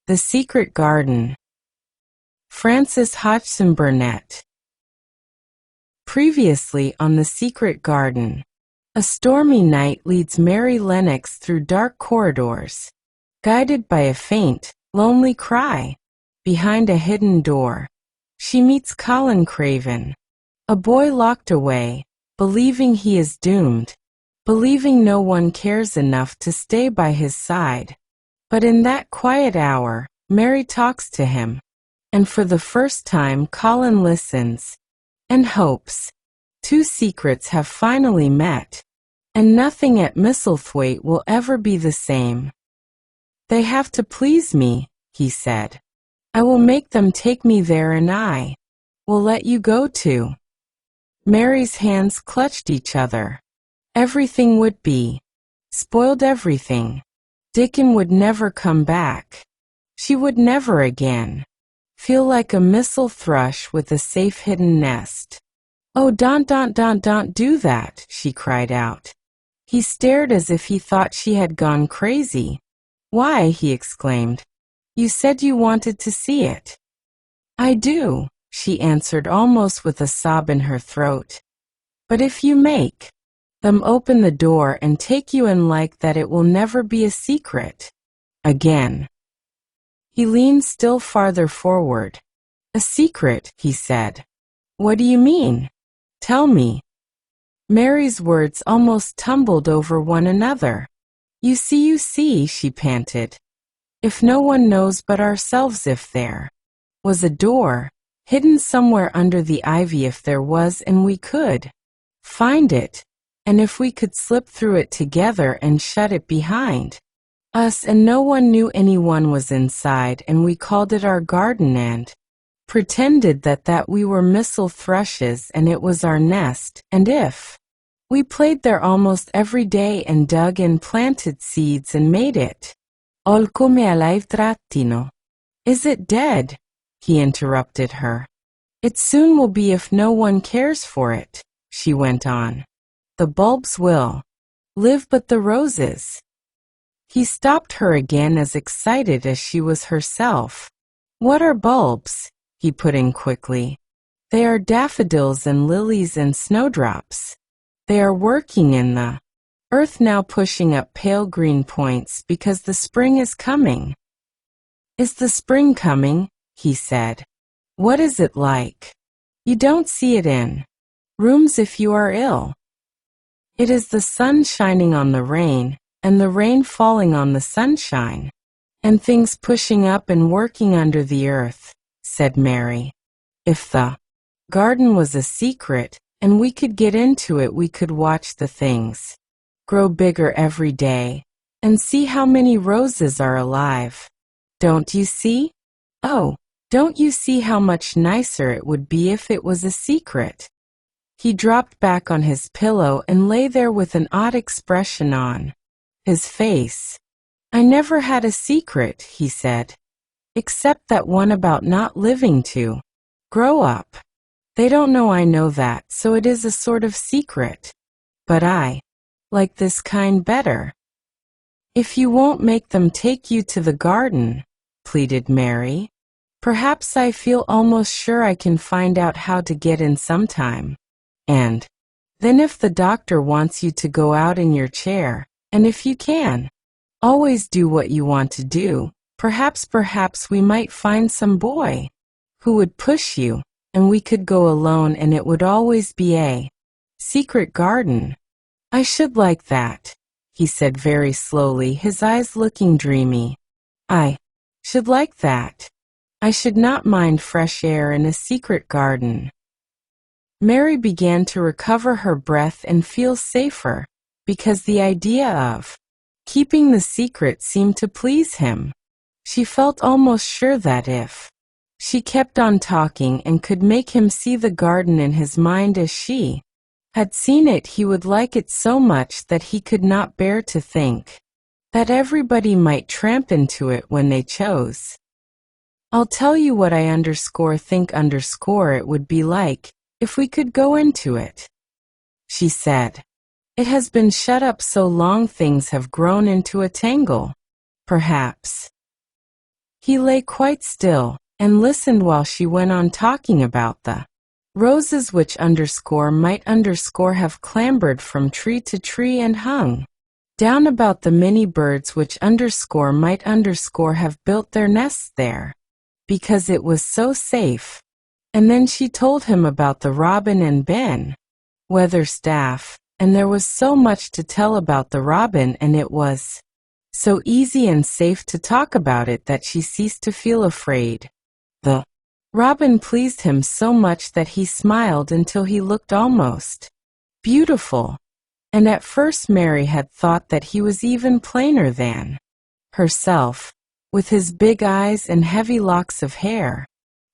The Secret Garden. Francis Hodgson Burnett. Previously on The Secret Garden. A stormy night leads Mary Lennox through dark corridors, guided by a faint, lonely cry. Behind a hidden door, she meets Colin Craven, a boy locked away, believing he is doomed, believing no one cares enough to stay by his side. But in that quiet hour, Mary talks to him, and for the first time Colin listens and hopes. Two secrets have finally met, and nothing at Misselthwaite will ever be the same. They have to please me, he said. I will make them take me there, and I will let you go too. Mary's hands clutched each other. Everything would be spoiled, everything. Dickon would never come back. She would never again feel like a missel thrush with a safe hidden nest. Oh, don't do that, she cried out. He stared as if he thought she had gone crazy. Why, he exclaimed. You said you wanted to see it. I do, she answered almost with a sob in her throat. But if you make them open the door and take you in like that, it will never be a secret again. He leaned still farther forward. A secret, he said. What do you mean? Tell me. Mary's words almost tumbled over one another. You see, she panted. If no one knows but ourselves, if there was a door hidden somewhere under the ivy, if there was, and we could find it, and if we could slip through it together and shut it behind us, and no one knew anyone was inside, and we called it our garden and pretended that we were missel thrushes and it was our nest, and if we played there almost every day and dug and planted seeds and made it all come alive trattino. Is it dead? He interrupted her. It soon will be if no one cares for it, she went on. The bulbs will live, but the roses. He stopped her again, as excited as she was herself. What are bulbs? He put in quickly. They are daffodils and lilies and snowdrops. They are working in the earth now, pushing up pale green points because the spring is coming. Is the spring coming? He said. What is it like? You don't see it in rooms if you are ill. It is the sun shining on the rain, and the rain falling on the sunshine, and things pushing up and working under the earth, said Mary. If the garden was a secret, and we could get into it, we could watch the things grow bigger every day, and see how many roses are alive. Don't you see? Oh, don't you see how much nicer it would be if it was a secret? He dropped back on his pillow and lay there with an odd expression on his face. I never had a secret, he said, except that one about not living to grow up. They don't know I know that, so it is a sort of secret. But I like this kind better. If you won't make them take you to the garden, pleaded Mary. Perhaps I feel almost sure I can find out how to get in sometime. And then if the doctor wants you to go out in your chair, and if you can always do what you want to do, perhaps we might find some boy who would push you, and we could go alone, and it would always be a secret garden. I should like that, he said very slowly, his eyes looking dreamy. I should like that. I should not mind fresh air in a secret garden. Mary began to recover her breath and feel safer, because the idea of keeping the secret seemed to please him. She felt almost sure that if she kept on talking and could make him see the garden in his mind as she had seen it, he would like it so much that he could not bear to think that everybody might tramp into it when they chose. I'll tell you what I think it would be like if we could go into it, she said. It has been shut up so long, things have grown into a tangle. Perhaps He lay quite still and listened while she went on talking about the roses which might have clambered from tree to tree and hung down about the many birds which might have built their nests there, because it was so safe. And then she told him about the robin and Ben Weatherstaff, and there was so much to tell about the robin, and it was so easy and safe to talk about it that she ceased to feel afraid. The robin pleased him so much that he smiled until he looked almost beautiful, and at first Mary had thought that he was even plainer than herself, with his big eyes and heavy locks of hair.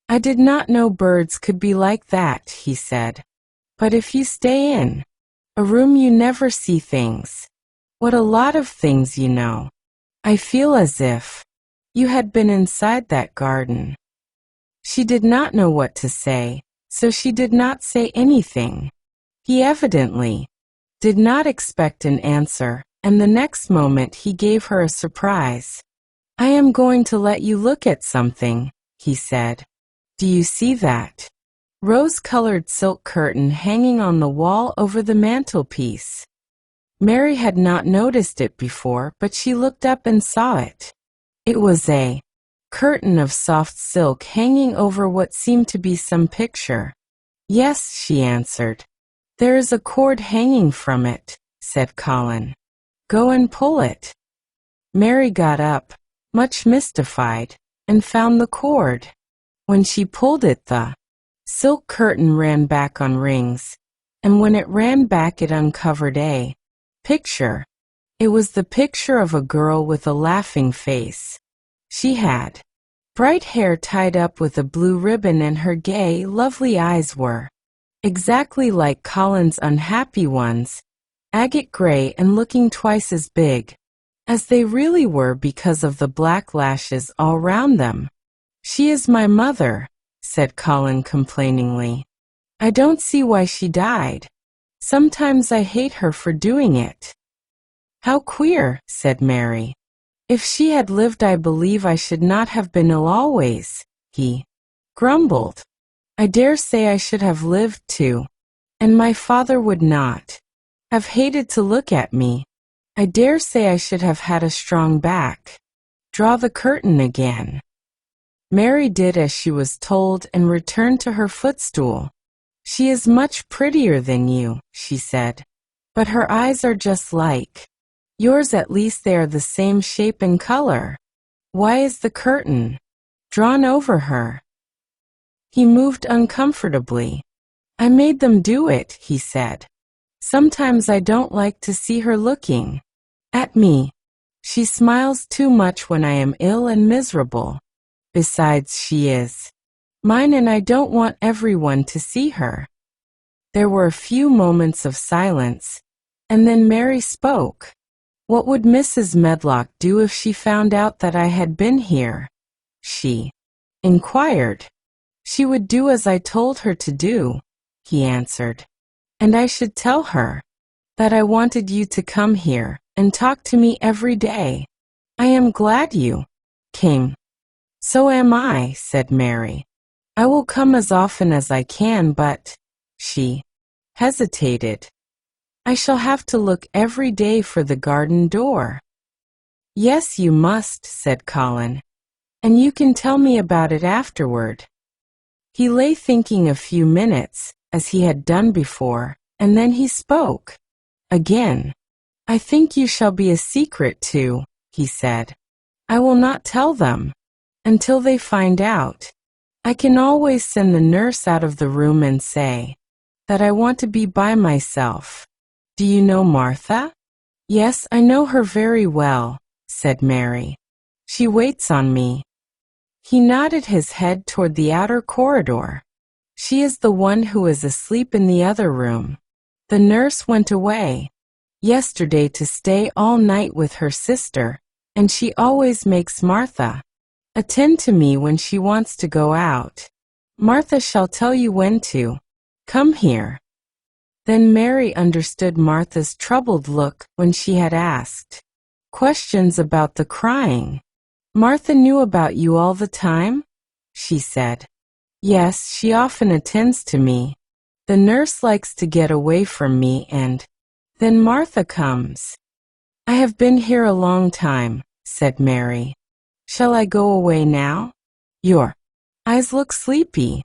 "I did not know birds could be like that," he said. "But if you stay in a room you never see things. What a lot of things you know. I feel as if you had been inside that garden." She did not know what to say, so she did not say anything. He evidently did not expect an answer, and the next moment he gave her a surprise. "I am going to let you look at something," he said. "Do you see that rose-colored silk curtain hanging on the wall over the mantelpiece?" Mary had not noticed it before, but she looked up and saw it. It was a curtain of soft silk hanging over what seemed to be some picture. "Yes," she answered. "There is a cord hanging from it," said Colin. "Go and pull it." Mary got up, much mystified, and found the cord. When she pulled it, the silk curtain ran back on rings, and when it ran back it uncovered a picture. It was the picture of a girl with a laughing face. She had bright hair tied up with a blue ribbon, and her gay, lovely eyes were exactly like Colin's unhappy ones, agate gray and looking twice as big as they really were because of the black lashes all round them. "She is my mother," said Colin complainingly. "I don't see why she died. Sometimes I hate her for doing it." "How queer," said Mary. "If she had lived I believe I should not have been ill always," he grumbled. "I dare say I should have lived too, and my father would not have hated to look at me. I dare say I should have had a strong back. Draw the curtain again." Mary did as she was told and returned to her footstool. "She is much prettier than you," she said, "but her eyes are just like yours. At least they are the same shape and color. Why is the curtain drawn over her?" He moved uncomfortably. "I made them do it," he said. "Sometimes I don't like to see her looking at me. She smiles too much when I am ill and miserable. Besides, she is mine, and I don't want everyone to see her." There were a few moments of silence, and then Mary spoke. "What would Mrs. Medlock do if she found out that I had been here?" she inquired. "She would do as I told her to do," he answered. "And I should tell her that I wanted you to come here and talk to me every day. I am glad you came." "So am I," said Mary. "I will come as often as I can, but—" she hesitated. "I shall have to look every day for the garden door." "Yes, you must," said Colin, "and you can tell me about it afterward." He lay thinking a few minutes, as he had done before, and then he spoke again. "I think you shall be a secret too," he said. "I will not tell them until they find out. I can always send the nurse out of the room and say that I want to be by myself. Do you know Martha?" "Yes, I know her very well," said Mary. "She waits on me." He nodded his head toward the outer corridor. "She is the one who is asleep in the other room. The nurse went away yesterday to stay all night with her sister, and she always makes Martha attend to me when she wants to go out. Martha shall tell you when to come here." Then Mary understood Martha's troubled look when she had asked questions about the crying. Martha knew about you all the time? She said. Yes, she often attends to me. The nurse likes to get away from me and then Martha comes. I have been here a long time, said Mary. Shall I go away now? Your eyes look sleepy.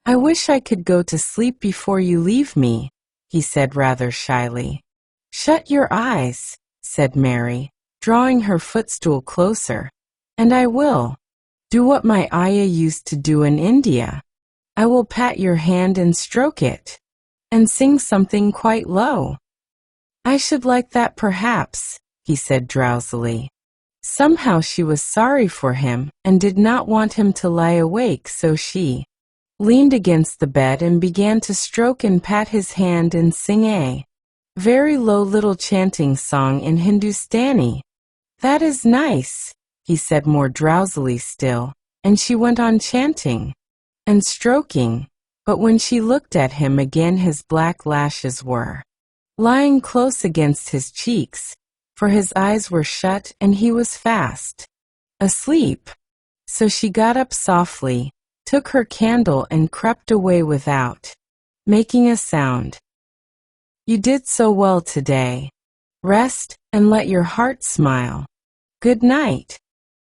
I wish I could go to sleep before you leave me, he said rather shyly. Shut your eyes, said Mary, drawing her footstool closer. And I will. Do what my ayah used to do in India. I will pat your hand and stroke it, and sing something quite low. I should like that perhaps, he said drowsily. Somehow she was sorry for him and did not want him to lie awake, so she leaned against the bed and began to stroke and pat his hand and sing a very low little chanting song in Hindustani. That is nice, he said more drowsily still, and she went on chanting and stroking, but when she looked at him again his black lashes were lying close against his cheeks, for his eyes were shut and he was fast asleep. So she got up softly, took her candle and crept away without making a sound. You did so well today. Rest and let your heart smile. Good night.